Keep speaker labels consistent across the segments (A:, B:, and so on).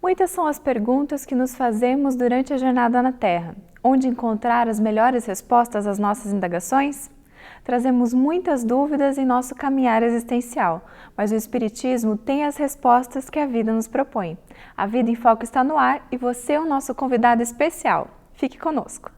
A: Muitas são as perguntas que nos fazemos durante a jornada na Terra. Onde encontrar as melhores respostas às nossas indagações? Trazemos muitas dúvidas em nosso caminhar existencial, mas o Espiritismo tem as respostas que a vida nos propõe. A Vida em Foco está no ar e você é o nosso convidado especial. Fique conosco!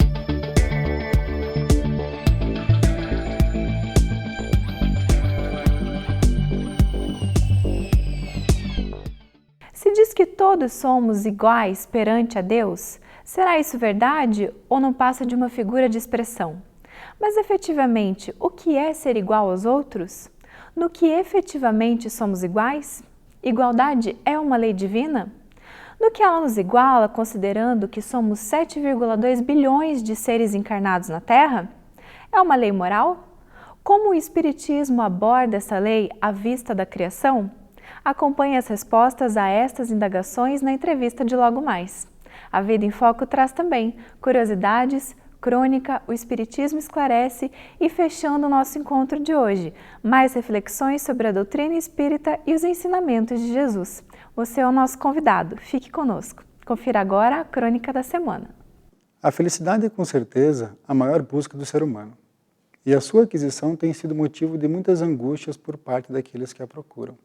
A: Se diz que todos somos iguais perante a Deus, será isso verdade ou não passa de uma figura de expressão? Mas efetivamente, o que é ser igual aos outros? No que efetivamente somos iguais? Igualdade é uma lei divina? No que ela nos iguala, considerando que somos 7,2 bilhões de seres encarnados na Terra? É uma lei moral? Como o Espiritismo aborda essa lei à vista da criação? Acompanhe as respostas a estas indagações na entrevista de logo mais. A Vida em Foco traz também curiosidades, crônica, o Espiritismo esclarece e fechando o nosso encontro de hoje, mais reflexões sobre a doutrina espírita e os ensinamentos de Jesus. Você é o nosso convidado, fique conosco. Confira agora a crônica da semana.
B: A felicidade é com certeza a maior busca do ser humano, e a sua aquisição tem sido motivo de muitas angústias por parte daqueles que a procuram.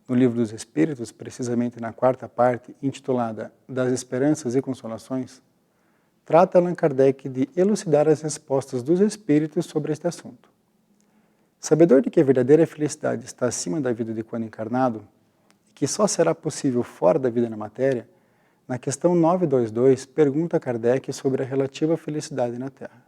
B: No Livro dos Espíritos, precisamente na quarta parte, intitulada Das Esperanças e Consolações, trata Allan Kardec de elucidar as respostas dos Espíritos sobre este assunto. Sabedor de que a verdadeira felicidade está acima da vida de quando encarnado, e que só será possível fora da vida na matéria, na questão 922, pergunta Kardec sobre a relativa felicidade na Terra.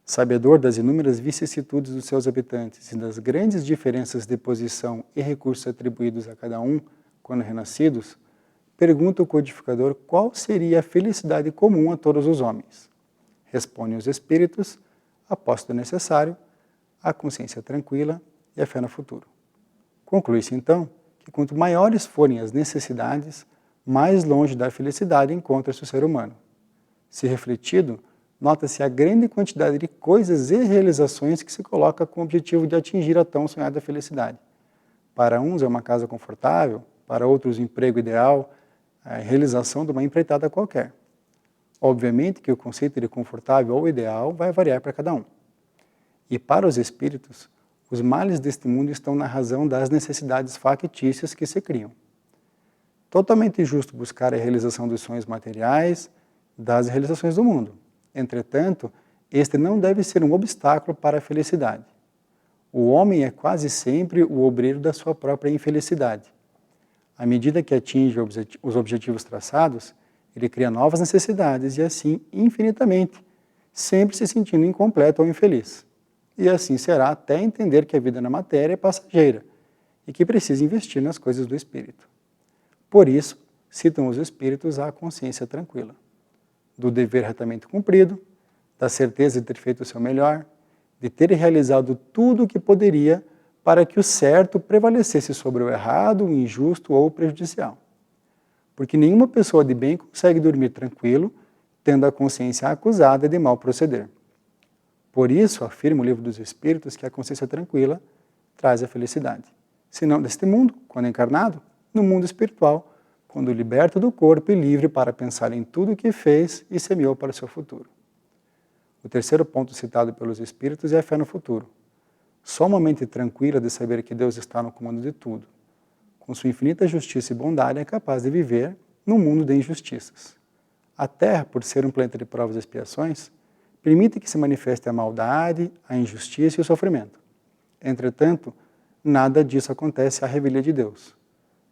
B: Sabedor das inúmeras vicissitudes dos seus habitantes e das grandes diferenças de posição e recursos atribuídos a cada um quando renascidos, pergunta o codificador qual seria a felicidade comum a todos os homens. Respondem os espíritos, a posse do necessário, a consciência tranquila e a fé no futuro. Conclui-se então que quanto maiores forem as necessidades, mais longe da felicidade encontra-se o ser humano. Se refletido, nota-se a grande quantidade de coisas e realizações que se coloca com o objetivo de atingir a tão sonhada felicidade. Para uns é uma casa confortável, para outros o emprego ideal, a realização de uma empreitada qualquer. Obviamente que o conceito de confortável ou ideal vai variar para cada um. E para os espíritos, os males deste mundo estão na razão das necessidades factícias que se criam. Totalmente justo buscar a realização dos sonhos materiais, das realizações do mundo. Entretanto, este não deve ser um obstáculo para a felicidade. O homem é quase sempre o obreiro da sua própria infelicidade. À medida que atinge os objetivos traçados, ele cria novas necessidades e assim, infinitamente, sempre se sentindo incompleto ou infeliz. E assim será até entender que a vida na matéria é passageira e que precisa investir nas coisas do espírito. Por isso, citam os espíritos a consciência tranquila, do dever retamente cumprido, da certeza de ter feito o seu melhor, de ter realizado tudo o que poderia para que o certo prevalecesse sobre o errado, o injusto ou o prejudicial. Porque nenhuma pessoa de bem consegue dormir tranquilo, tendo a consciência acusada de mal proceder. Por isso, afirma o Livro dos Espíritos que a consciência tranquila traz a felicidade. Se não deste mundo, quando encarnado, no mundo espiritual, quando liberto do corpo e livre para pensar em tudo o que fez e semeou para o seu futuro. O terceiro ponto citado pelos Espíritos é a fé no futuro. Só uma mente tranquila de saber que Deus está no comando de tudo, com sua infinita justiça e bondade, é capaz de viver num mundo de injustiças. A Terra, por ser um planeta de provas e expiações, permite que se manifeste a maldade, a injustiça e o sofrimento. Entretanto, nada disso acontece à revelia de Deus.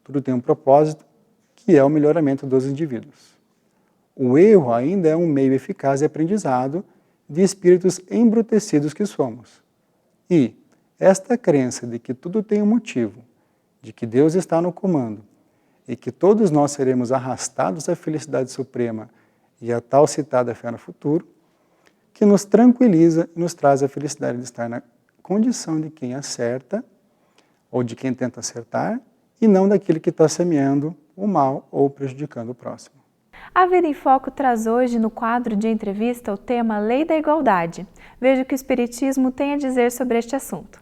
B: Tudo tem um propósito, que é o melhoramento dos indivíduos. O erro ainda é um meio eficaz de aprendizado de espíritos embrutecidos que somos. E esta crença de que tudo tem um motivo, de que Deus está no comando e que todos nós seremos arrastados à felicidade suprema e à tal citada fé no futuro, que nos tranquiliza e nos traz a felicidade de estar na condição de quem acerta ou de quem tenta acertar e não daquele que está semeando o mal ou prejudicando o próximo.
A: A Vida em Foco traz hoje no quadro de entrevista o tema Lei da Igualdade. Veja o que o Espiritismo tem a dizer sobre este assunto.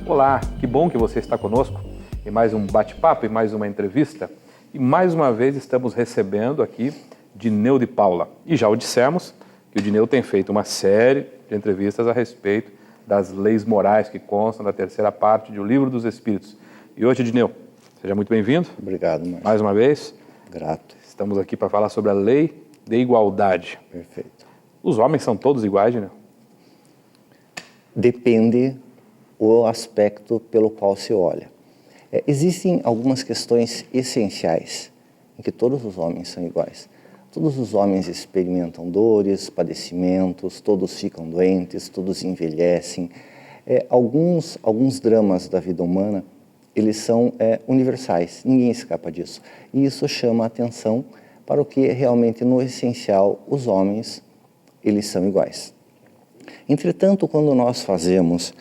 C: Olá, que bom que você está conosco em mais um bate-papo, em mais uma entrevista. E mais uma vez estamos recebendo aqui Dineu de Paula. E já o dissemos que o Dineu tem feito uma série de entrevistas a respeito das leis morais que constam na terceira parte do Livro dos Espíritos. E hoje, Dineu, seja muito bem-vindo.
D: Obrigado, Márcio.
C: Mais uma vez.
D: Grato.
C: Estamos aqui para falar sobre a lei de igualdade.
D: Perfeito.
C: Os homens são todos iguais, Dineu?
D: Depende o aspecto pelo qual se olha. Existem algumas questões essenciais em que todos os homens são iguais. Todos os homens experimentam dores, padecimentos, todos ficam doentes, todos envelhecem. Alguns dramas da vida humana, eles são universais, ninguém escapa disso. E isso chama a atenção para o que realmente, no essencial, os homens, eles são iguais. Entretanto, quando nós fazemos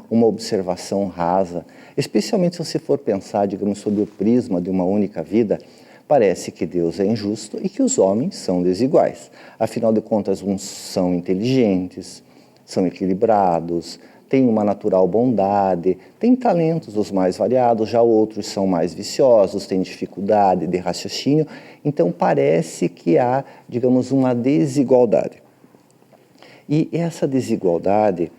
D: uma observação rasa, especialmente se você for pensar, digamos, sob o prisma de uma única vida, parece que Deus é injusto e que os homens são desiguais. Afinal de contas, uns são inteligentes, são equilibrados, têm uma natural bondade, têm talentos os mais variados, já outros são mais viciosos, têm dificuldade de raciocínio. Então, parece que há, digamos, uma desigualdade. E essa desigualdade,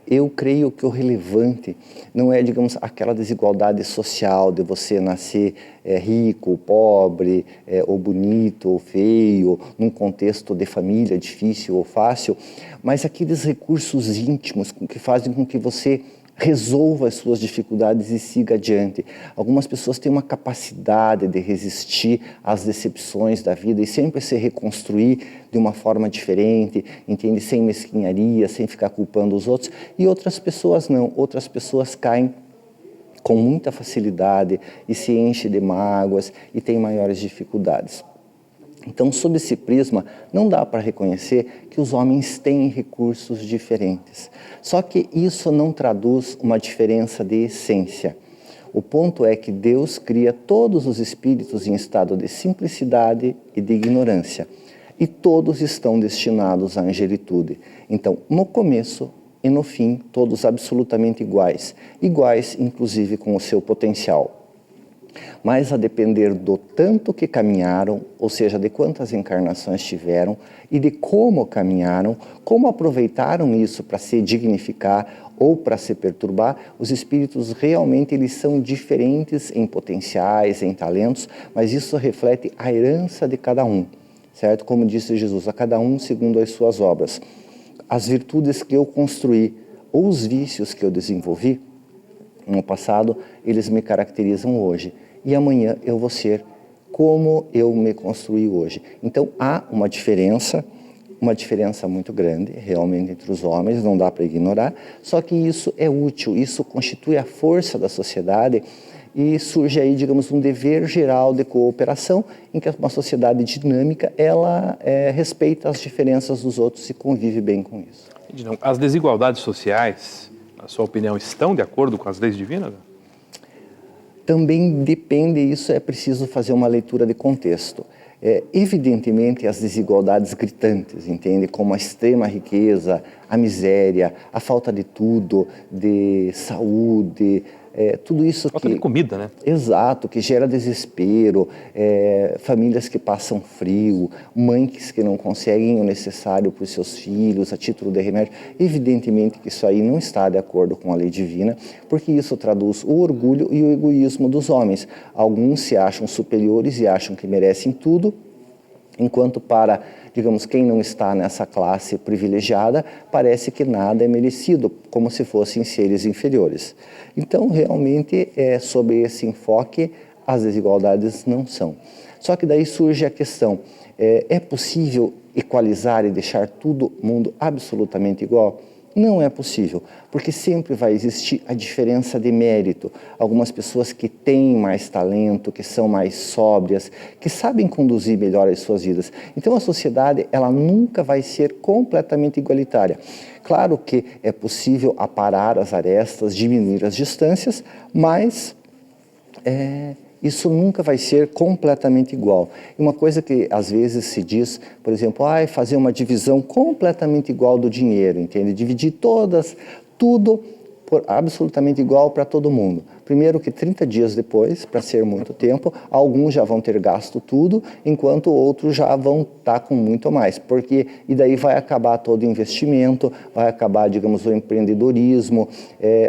D: eu creio que o relevante não é, digamos, aquela desigualdade social de você nascer rico, ou pobre, ou bonito, ou feio, num contexto de família difícil ou fácil, mas aqueles recursos íntimos que fazem com que você resolva as suas dificuldades e siga adiante. Algumas pessoas têm uma capacidade de resistir às decepções da vida e sempre se reconstruir de uma forma diferente, entende? Sem mesquinharia, sem ficar culpando os outros. E outras pessoas não. Outras pessoas caem com muita facilidade e se enchem de mágoas e têm maiores dificuldades. Então, sob esse prisma, não dá para reconhecer que os homens têm recursos diferentes. Só que isso não traduz uma diferença de essência. O ponto é que Deus cria todos os espíritos em estado de simplicidade e de ignorância. E todos estão destinados à angelitude. Então, no começo e no fim, todos absolutamente iguais. Iguais, inclusive, com o seu potencial. Mas a depender do tanto que caminharam, ou seja, de quantas encarnações tiveram e de como caminharam, como aproveitaram isso para se dignificar ou para se perturbar, os espíritos realmente eles são diferentes em potenciais, em talentos, mas isso reflete a herança de cada um, certo? Como disse Jesus, a cada um segundo as suas obras. As virtudes que eu construí ou os vícios que eu desenvolvi no passado, eles me caracterizam hoje. E amanhã eu vou ser como eu me construí hoje. Então há uma diferença muito grande, realmente, entre os homens, não dá para ignorar, só que isso é útil, isso constitui a força da sociedade e surge aí, digamos, um dever geral de cooperação em que uma sociedade dinâmica, ela respeita as diferenças dos outros e convive bem com isso.
C: As desigualdades sociais, na sua opinião, estão de acordo com as leis divinas?
D: Também depende, isso é preciso fazer uma leitura de contexto. Evidentemente, as desigualdades gritantes, entende? Como a extrema riqueza, a miséria, a falta de tudo, de saúde, tudo isso
C: falta de comida, né?
D: Exato, que gera desespero, famílias que passam frio, mães que não conseguem o necessário para os seus filhos, a título de remédio. Evidentemente que isso aí não está de acordo com a lei divina, porque isso traduz o orgulho e o egoísmo dos homens. Alguns se acham superiores e acham que merecem tudo, enquanto para, digamos, quem não está nessa classe privilegiada, parece que nada é merecido, como se fossem seres inferiores. Então, realmente, sob esse enfoque, as desigualdades não são. Só que daí surge a questão, é possível equalizar e deixar todo mundo absolutamente igual? Não é possível, porque sempre vai existir a diferença de mérito. Algumas pessoas que têm mais talento, que são mais sóbrias, que sabem conduzir melhor as suas vidas. Então a sociedade, ela nunca vai ser completamente igualitária. Claro que é possível aparar as arestas, diminuir as distâncias, mas isso nunca vai ser completamente igual. E uma coisa que às vezes se diz, por exemplo, fazer uma divisão completamente igual do dinheiro, entende? Dividir tudo absolutamente igual para todo mundo. Primeiro que 30 dias depois, para ser muito tempo, alguns já vão ter gasto tudo, enquanto outros já vão estar com muito mais. E daí vai acabar todo o investimento, vai acabar, digamos, o empreendedorismo,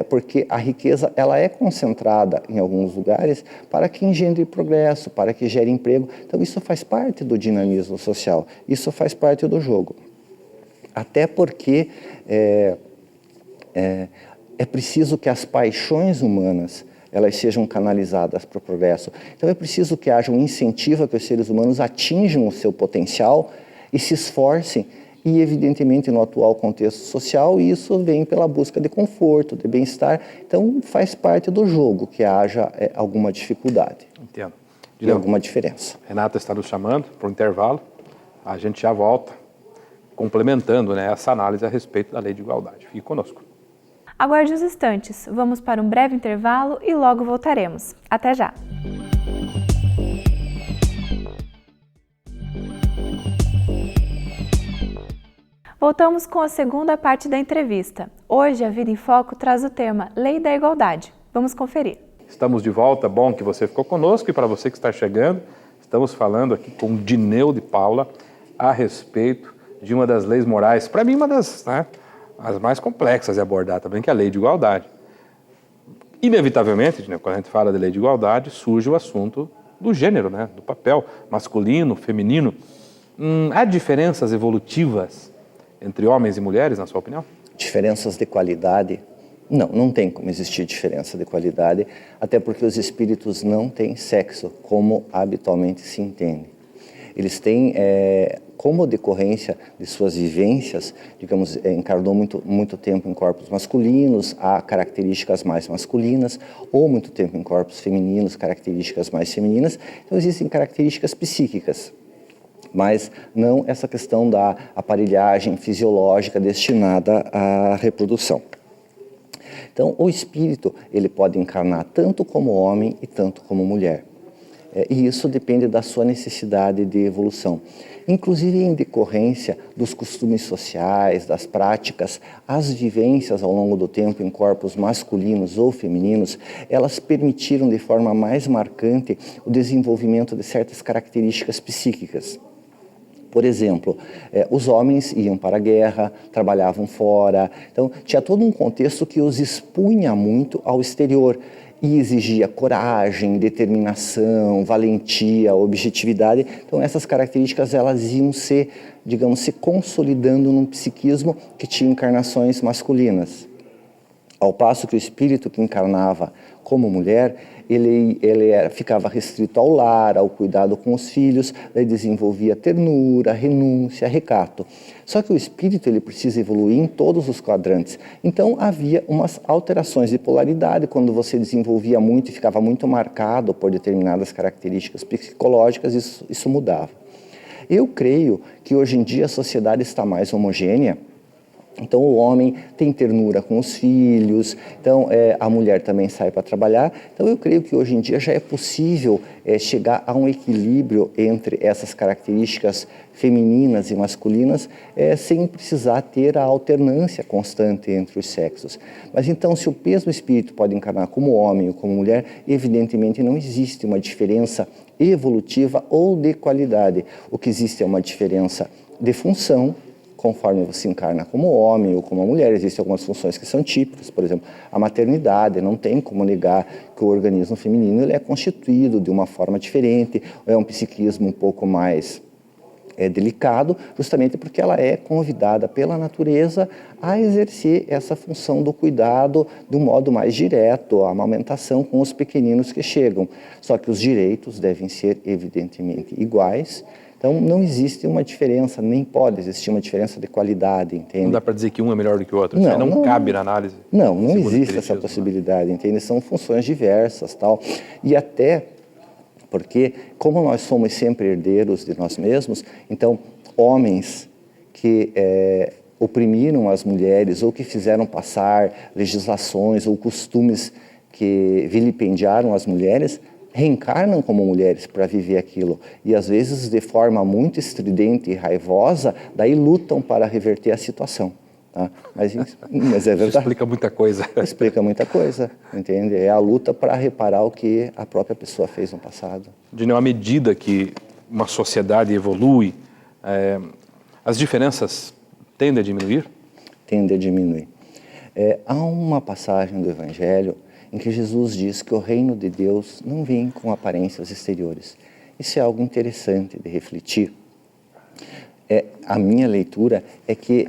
D: porque a riqueza ela é concentrada em alguns lugares para que engendre progresso, para que gere emprego. Então isso faz parte do dinamismo social, isso faz parte do jogo. Até porque é preciso que as paixões humanas elas sejam canalizadas para o progresso. Então é preciso que haja um incentivo a que os seres humanos atinjam o seu potencial e se esforcem. E evidentemente no atual contexto social isso vem pela busca de conforto, de bem-estar. Então faz parte do jogo que haja alguma dificuldade.
C: Entendo.
D: E alguma diferença.
C: Renata está nos chamando para o intervalo. A gente já volta complementando, né, essa análise a respeito da lei de igualdade. Fique conosco.
A: Aguarde uns instantes, vamos para um breve intervalo e logo voltaremos. Até já! Voltamos com a segunda parte da entrevista. Hoje a Vida em Foco traz o tema Lei da Igualdade. Vamos conferir.
C: Estamos de volta, bom que você ficou conosco e para você que está chegando, estamos falando aqui com Dineu de Paula a respeito de uma das leis morais, para mim uma das as mais complexas de abordar também, que é a lei de igualdade. Inevitavelmente, quando a gente fala de lei de igualdade, surge o assunto do gênero, né? Do papel masculino, feminino. Há diferenças evolutivas entre homens e mulheres, na sua opinião?
D: Diferenças de qualidade? Não tem como existir diferença de qualidade, até porque os espíritos não têm sexo, como habitualmente se entende. Eles têm, como decorrência de suas vivências, digamos, encarnou muito tempo em corpos masculinos, há características mais masculinas, ou muito tempo em corpos femininos, características mais femininas. Então existem características psíquicas, mas não essa questão da aparelhagem fisiológica destinada à reprodução. Então, o espírito ele pode encarnar tanto como homem e tanto como mulher. E isso depende da sua necessidade de evolução. Inclusive em decorrência dos costumes sociais, das práticas, as vivências ao longo do tempo em corpos masculinos ou femininos, elas permitiram de forma mais marcante o desenvolvimento de certas características psíquicas. Por exemplo, os homens iam para a guerra, trabalhavam fora, então tinha todo um contexto que os expunha muito ao exterior e exigia coragem, determinação, valentia, objetividade. Então essas características elas iam se consolidando num psiquismo que tinha encarnações masculinas. Ao passo que o espírito que encarnava como mulher, ele ficava restrito ao lar, ao cuidado com os filhos, daí desenvolvia ternura, renúncia, recato. Só que o espírito ele precisa evoluir em todos os quadrantes. Então havia umas alterações de polaridade quando você desenvolvia muito e ficava muito marcado por determinadas características psicológicas, isso mudava. Eu creio que hoje em dia a sociedade está mais homogênea. Então o homem tem ternura com os filhos, então a mulher também sai para trabalhar. Então eu creio que hoje em dia já é possível chegar a um equilíbrio entre essas características femininas e masculinas, sem precisar ter a alternância constante entre os sexos. Mas então se o mesmo espírito pode encarnar como homem ou como mulher, evidentemente não existe uma diferença evolutiva ou de qualidade. O que existe é uma diferença de função. Conforme você encarna como homem ou como mulher, existem algumas funções que são típicas, por exemplo, a maternidade, não tem como negar que o organismo feminino ele é constituído de uma forma diferente, é um psiquismo um pouco mais delicado, justamente porque ela é convidada pela natureza a exercer essa função do cuidado de um modo mais direto, a amamentação com os pequeninos que chegam. Só que os direitos devem ser evidentemente iguais. Então, não existe uma diferença, nem pode existir uma diferença de qualidade, entende?
C: Não dá para dizer que um é melhor do que o outro, isso não cabe na análise.
D: Não existe essa possibilidade, entende? São funções diversas, tal. E até porque, como nós somos sempre herdeiros de nós mesmos, então, homens que oprimiram as mulheres ou que fizeram passar legislações ou costumes que vilipendiaram as mulheres, reencarnam como mulheres para viver aquilo e às vezes de forma muito estridente e raivosa, daí lutam para reverter a situação. Tá? Mas é verdade.
C: Isso explica muita coisa.
D: Explica muita coisa, entende? É a luta para reparar o que a própria pessoa fez no passado.
C: Dineu, à medida que uma sociedade evolui, as diferenças tendem a diminuir?
D: Tende a diminuir. Há uma passagem do Evangelho em que Jesus diz que o reino de Deus não vem com aparências exteriores. Isso é algo interessante de refletir. A minha leitura é que,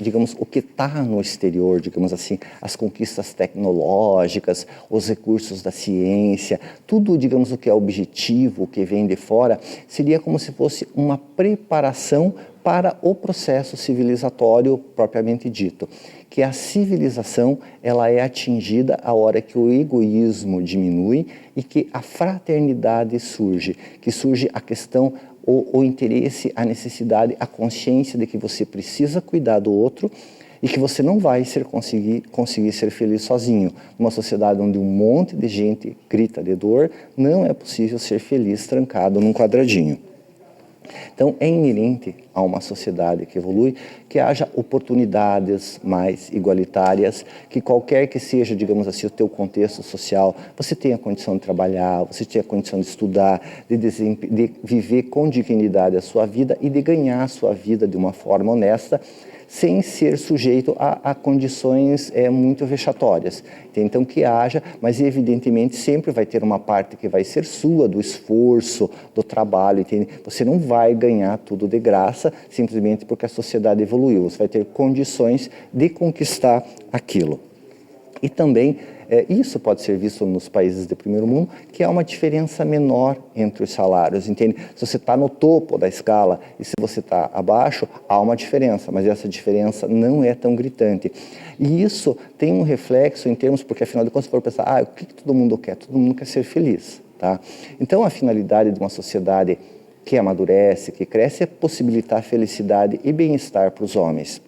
D: digamos, o que está no exterior, digamos assim, as conquistas tecnológicas, os recursos da ciência, tudo, digamos, o que é objetivo, o que vem de fora, seria como se fosse uma preparação para o processo civilizatório propriamente dito. Que a civilização, ela é atingida a hora que o egoísmo diminui e que a fraternidade surge, que surge a questão, o interesse, a necessidade, a consciência de que você precisa cuidar do outro e que você não vai conseguir ser feliz sozinho. Numa sociedade onde um monte de gente grita de dor, não é possível ser feliz trancado num quadradinho. Então, é inerente a uma sociedade que evolui que haja oportunidades mais igualitárias, que qualquer que seja, digamos assim, o teu contexto social, você tenha condição de trabalhar, você tenha condição de estudar, de viver com dignidade a sua vida e de ganhar a sua vida de uma forma honesta, sem ser sujeito a condições muito vexatórias. Então, que haja, mas evidentemente sempre vai ter uma parte que vai ser sua, do esforço, do trabalho, entende? Você não vai ganhar tudo de graça, simplesmente porque a sociedade evoluiu. Você vai ter condições de conquistar aquilo. E também, isso pode ser visto nos países de primeiro mundo, que há uma diferença menor entre os salários, entende? Se você está no topo da escala e se você está abaixo, há uma diferença, mas essa diferença não é tão gritante. E isso tem um reflexo em termos, porque afinal de contas, se for pensar, o que todo mundo quer? Todo mundo quer ser feliz, tá? Então, a finalidade de uma sociedade que amadurece, que cresce, é possibilitar felicidade e bem-estar para os homens.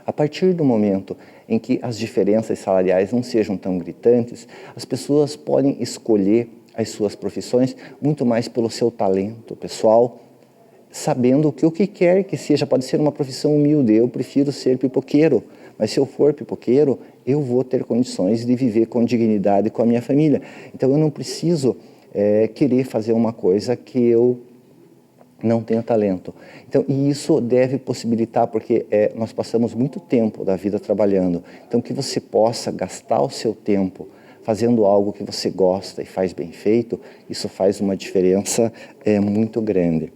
D: A partir do momento em que as diferenças salariais não sejam tão gritantes, as pessoas podem escolher as suas profissões muito mais pelo seu talento pessoal, sabendo que o que quer que seja, pode ser uma profissão humilde, eu prefiro ser pipoqueiro, mas se eu for pipoqueiro, eu vou ter condições de viver com dignidade com a minha família. Então eu não preciso querer fazer uma coisa que eu não tenho talento. Então, e isso deve possibilitar, porque nós passamos muito tempo da vida trabalhando, então que você possa gastar o seu tempo fazendo algo que você gosta e faz bem feito, isso faz uma diferença muito grande.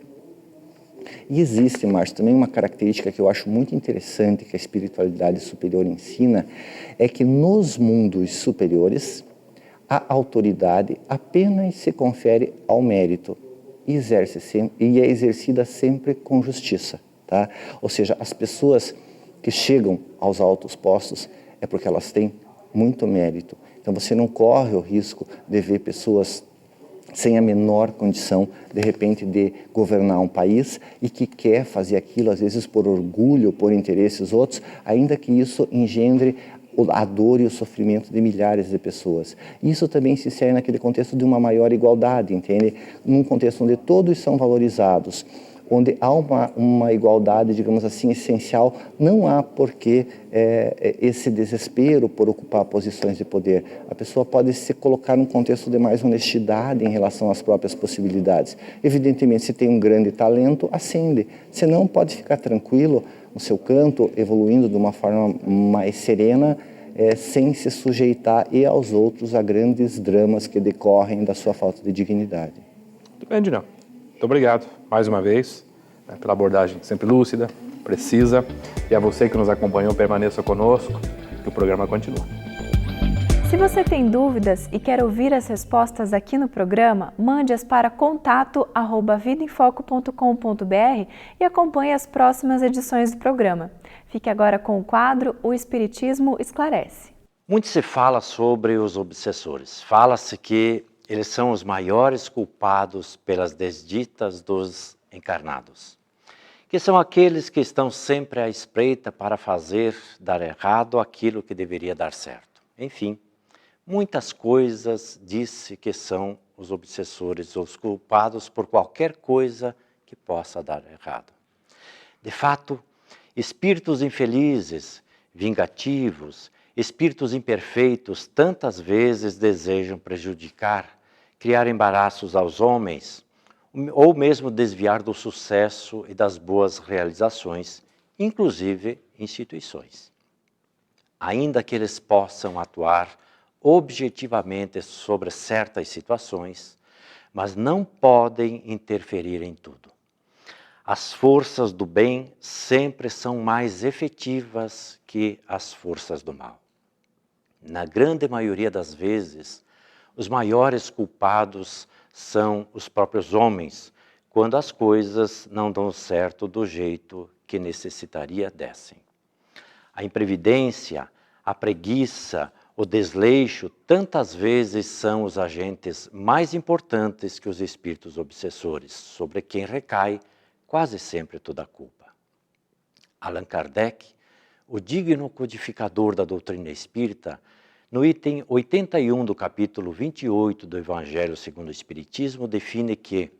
D: E existe, Márcio, também uma característica que eu acho muito interessante que a espiritualidade superior ensina, é que nos mundos superiores, a autoridade apenas se confere ao mérito, e é exercida sempre com justiça, tá? Ou seja, as pessoas que chegam aos altos postos é porque elas têm muito mérito. Então você não corre o risco de ver pessoas sem a menor condição, de repente, de governar um país e que quer fazer aquilo, às vezes por orgulho, por interesses outros, ainda que isso engendre a dor e o sofrimento de milhares de pessoas. Isso também se insere naquele contexto de uma maior igualdade, entende? Num contexto onde todos são valorizados, onde há uma igualdade, digamos assim, essencial, não há porquê esse desespero por ocupar posições de poder. A pessoa pode se colocar num contexto de mais honestidade em relação às próprias possibilidades. Evidentemente, se tem um grande talento, ascende. Se não, pode ficar tranquilo no seu canto, evoluindo de uma forma mais serena, sem se sujeitar e aos outros a grandes dramas que decorrem da sua falta de dignidade.
C: Muito bem, Dineu. Muito obrigado mais uma vez pela abordagem sempre lúcida, precisa. E a você que nos acompanhou, permaneça conosco, que o programa continua.
A: Se você tem dúvidas e quer ouvir as respostas aqui no programa, mande-as para contato@vidaemfoco.com.br e acompanhe as próximas edições do programa. Fique agora com o quadro O Espiritismo Esclarece.
E: Muito se fala sobre os obsessores. Fala-se que eles são os maiores culpados pelas desditas dos encarnados, que são aqueles que estão sempre à espreita para fazer dar errado aquilo que deveria dar certo. Enfim, muitas coisas disse que são os obsessores, os culpados por qualquer coisa que possa dar errado. De fato, Espíritos infelizes, vingativos, espíritos imperfeitos tantas vezes desejam prejudicar, criar embaraços aos homens, ou mesmo desviar do sucesso e das boas realizações, inclusive instituições. Ainda que eles possam atuar objetivamente sobre certas situações, mas não podem interferir em tudo. As forças do bem sempre são mais efetivas que as forças do mal. Na grande maioria das vezes, os maiores culpados são os próprios homens, quando as coisas não dão certo do jeito que necessitaria dessem. A imprevidência, a preguiça, o desleixo, tantas vezes são os agentes mais importantes que os espíritos obsessores, sobre quem recai quase sempre toda a culpa. Allan Kardec, o digno codificador da doutrina espírita, no item 81 do capítulo 28 do Evangelho segundo o Espiritismo, define que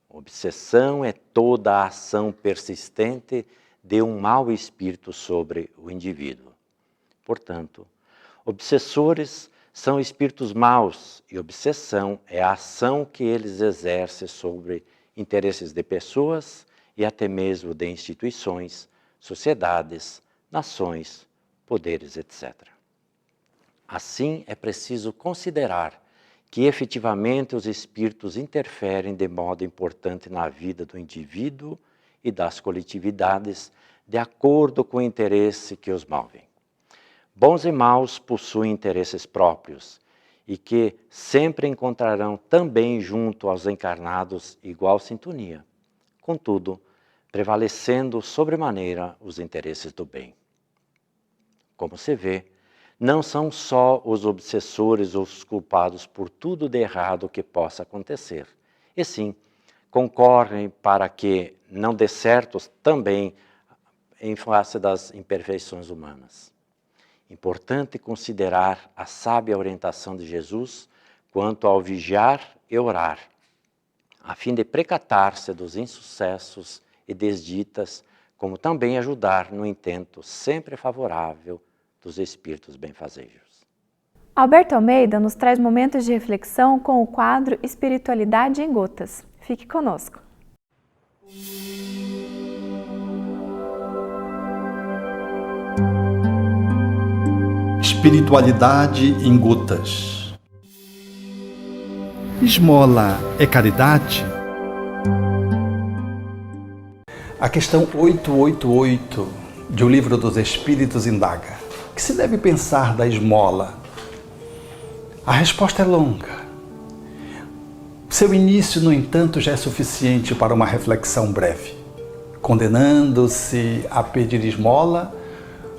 E: obsessão é toda a ação persistente de um mau espírito sobre o indivíduo. Portanto, obsessores são espíritos maus e obsessão é a ação que eles exercem sobre interesses de pessoas e até mesmo de instituições, sociedades, nações, poderes, etc. Assim, é preciso considerar que efetivamente os espíritos interferem de modo importante na vida do indivíduo e das coletividades, de acordo com o interesse que os movem. Bons e maus possuem interesses próprios e que sempre encontrarão também junto aos encarnados igual sintonia, contudo, prevalecendo sobremaneira os interesses do bem. Como se vê, não são só os obsessores os culpados por tudo de errado que possa acontecer, e sim, concorrem para que não dê certo também em face das imperfeições humanas. Importante considerar a sábia orientação de Jesus quanto ao vigiar e orar, a fim de precatar-se dos insucessos e desditas, como também ajudar no intento sempre favorável dos espíritos benfazejos.
A: Alberto Almeida nos traz momentos de reflexão com o quadro Espiritualidade em Gotas. Fique conosco.
F: Espiritualidade em Gotas. Esmola é caridade? A questão 888 de O Livro dos Espíritos indaga: o que se deve pensar da esmola? A resposta é longa. Seu início, no entanto, já é suficiente para uma reflexão breve. Condenando-se a pedir esmola,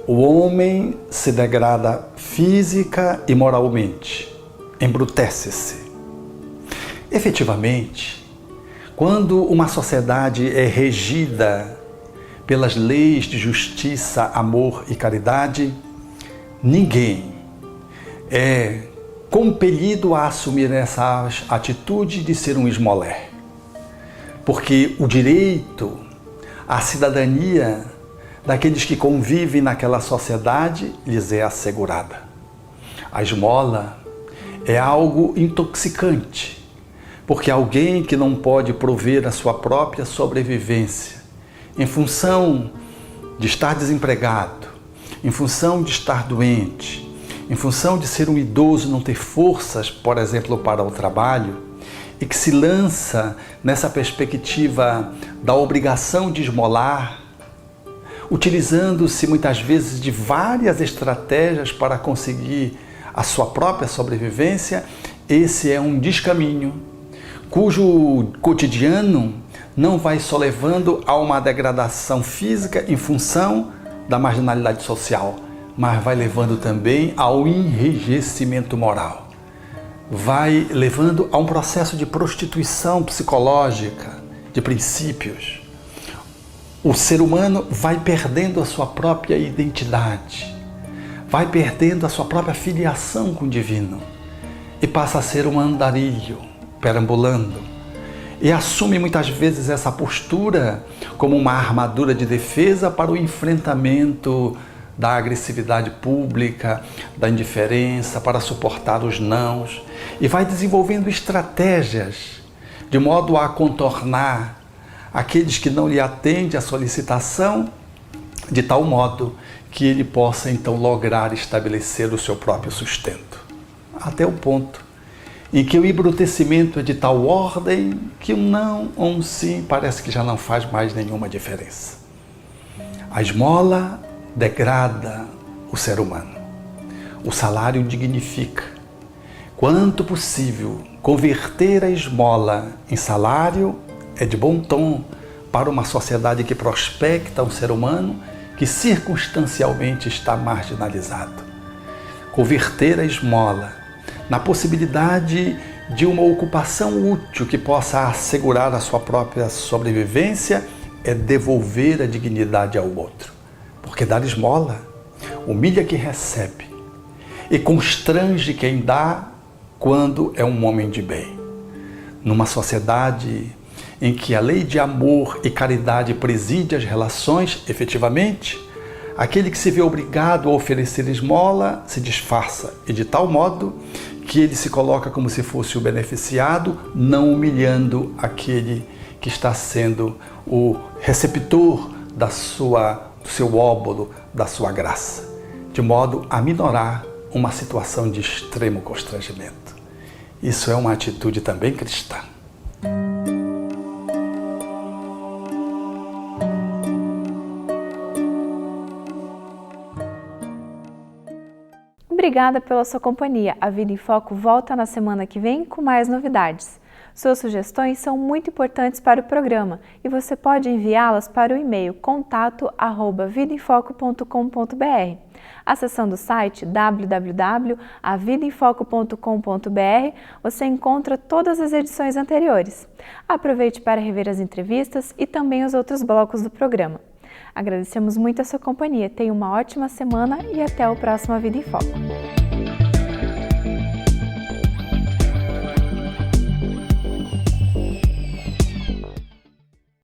F: o homem se degrada física e moralmente, embrutece-se. Efetivamente, quando uma sociedade é regida pelas leis de justiça, amor e caridade, ninguém é compelido a assumir essa atitude de ser um esmolé. Porque o direito, a cidadania daqueles que convivem naquela sociedade lhes é assegurada. A esmola é algo intoxicante, porque alguém que não pode prover a sua própria sobrevivência, em função de estar desempregado, em função de estar doente, em função de ser um idoso e não ter forças, por exemplo, para o trabalho, e que se lança nessa perspectiva da obrigação de esmolar, utilizando-se muitas vezes de várias estratégias para conseguir a sua própria sobrevivência, esse é um descaminho, cujo cotidiano não vai só levando a uma degradação física em função da marginalidade social, mas vai levando também ao enrijecimento moral. Vai levando a um processo de prostituição psicológica, de princípios. O ser humano vai perdendo a sua própria identidade, vai perdendo a sua própria filiação com o divino e passa a ser um andarilho, perambulando, e assume muitas vezes essa postura como uma armadura de defesa para o enfrentamento da agressividade pública, da indiferença, para suportar os nãos, e vai desenvolvendo estratégias de modo a contornar aqueles que não lhe atendem à solicitação, de tal modo que ele possa então lograr estabelecer o seu próprio sustento. Até o ponto em que o embrutecimento é de tal ordem que um não ou um sim parece que já não faz mais nenhuma diferença. A esmola degrada o ser humano. O salário dignifica. Quanto possível, converter a esmola em salário é de bom tom para uma sociedade que prospecta um ser humano que circunstancialmente está marginalizado. Converter a esmola na possibilidade de uma ocupação útil que possa assegurar a sua própria sobrevivência é devolver a dignidade ao outro. Porque dar esmola humilha quem recebe e constrange quem dá quando é um homem de bem. Numa sociedade em que a lei de amor e caridade preside as relações, efetivamente, aquele que se vê obrigado a oferecer esmola se disfarça e de tal modo que ele se coloca como se fosse o beneficiado, não humilhando aquele que está sendo o receptor do seu óbolo, da sua graça, de modo a minorar uma situação de extremo constrangimento. Isso é uma atitude também cristã.
A: Obrigada pela sua companhia. A Vida em Foco volta na semana que vem com mais novidades. Suas sugestões são muito importantes para o programa e você pode enviá-las para o e-mail contato@vidaemfoco.com.br. Acessando o site www.avidaemfoco.com.br, você encontra todas as edições anteriores. Aproveite para rever as entrevistas e também os outros blocos do programa. Agradecemos muito a sua companhia. Tenha uma ótima semana e até o próximo Vida em Foco.